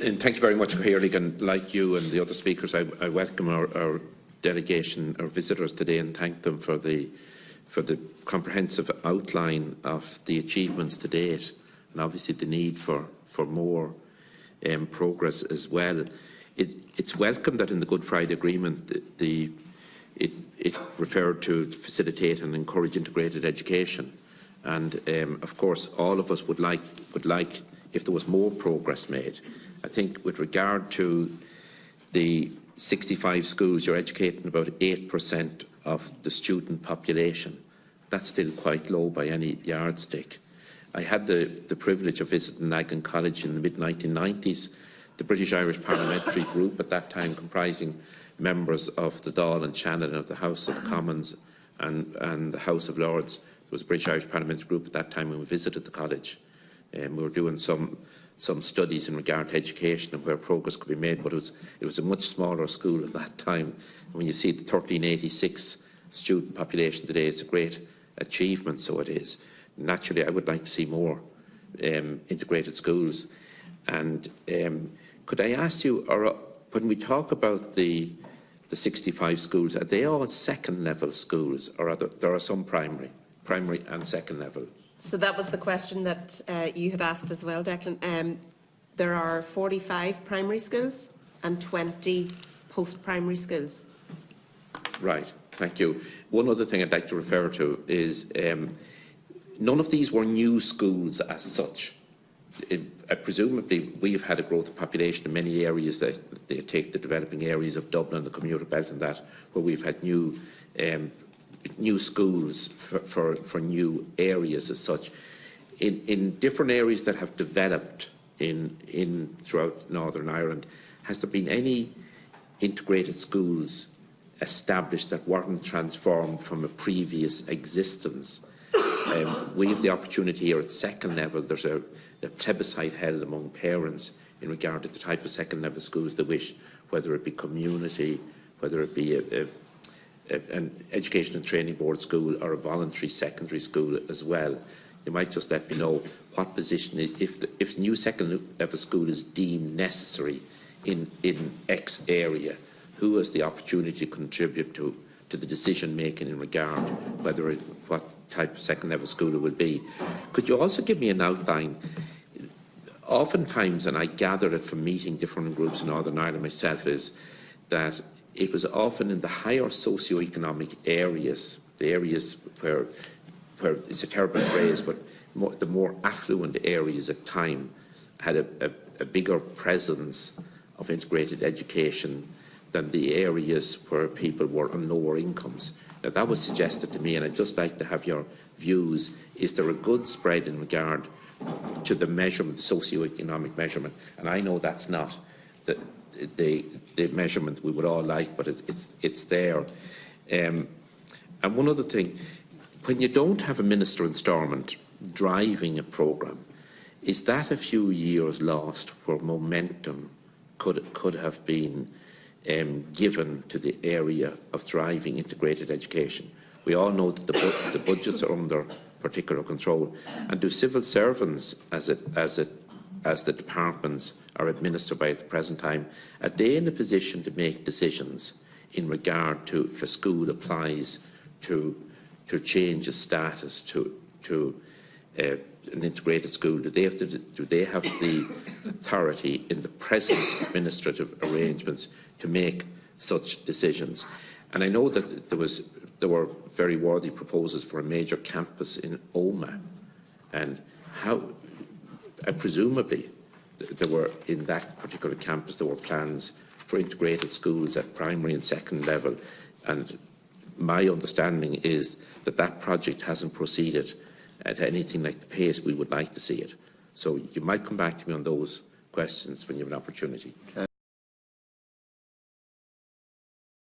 And thank you very much, Caoirlig, and like you and the other speakers, I welcome our delegation, our visitors today, and thank them for the comprehensive outline of the achievements to date, and obviously the need for more progress as well. It's welcome that in the Good Friday Agreement it referred to facilitate and encourage integrated education, and of course all of us would like if there was more progress made. I think with regard to the 65 schools, you're educating about 8% of the student population. That's still quite low by any yardstick. I had the privilege of visiting Nagan College in the mid-1990s. The British-Irish Parliamentary Group, at that time comprising members of the Dáil and Shannon of the House of Commons and the House of Lords. There was a British-Irish Parliamentary Group at that time when we visited the college. We were doing some studies in regard to education and where progress could be made, but it was a much smaller school at that time. When you see the 1386 student population today, it's a great achievement, so it is. Naturally, I would like to see more integrated schools. And could I ask you, when we talk about the 65 schools, are they all second-level schools, or there are some primary and second level? So that was the question that you had asked as well, Declan. There are 45 primary schools and 20 post-primary schools. Right, thank you. One other thing I'd like to refer to is none of these were new schools as such. Presumably, we've had a growth of population in many areas that they take the developing areas of Dublin, the commuter belt and that, where we've had new schools for new areas as such. In different areas that have developed throughout Northern Ireland, has there been any integrated schools established that weren't transformed from a previous existence? We have the opportunity here at second level. There's a plebiscite held among parents in regard to the type of second level schools they wish, whether it be community, whether it be an education and training board school or a voluntary secondary school as well. You might just let me know what position, if new second level school is deemed necessary in X area, who has the opportunity to contribute to the decision making in regard what type of second level school it will be. Could you also give me an outline? Oftentimes, and I gathered it from meeting different groups in Northern Ireland myself, is that it was often in the higher socio-economic areas, the areas where it's a terrible phrase, but the more affluent areas at time had a bigger presence of integrated education than the areas where people were on lower incomes. Now, that was suggested to me, and I'd just like to have your views. Is there a good spread in regard to the measurement, the socio-economic measurement? And I know that's not the measurement we would all like, but it's there. And one other thing, when you don't have a minister in Stormont driving a programme, is that a few years lost where momentum could have been given to the area of driving integrated education? We all know that the budgets are under particular control, and do civil servants, as the departments are administered by at the present time, are they in a position to make decisions in regard to, if a school applies to change its status to an integrated school? Do they have the authority in the present administrative arrangements to make such decisions? And I know that there were very worthy proposals for a major campus in Omagh, and presumably there were, in that particular campus, there were plans for integrated schools at primary and second level, and my understanding is that project hasn't proceeded at anything like the pace we would like to see it. So you might come back to me on those questions when you have an opportunity. Okay.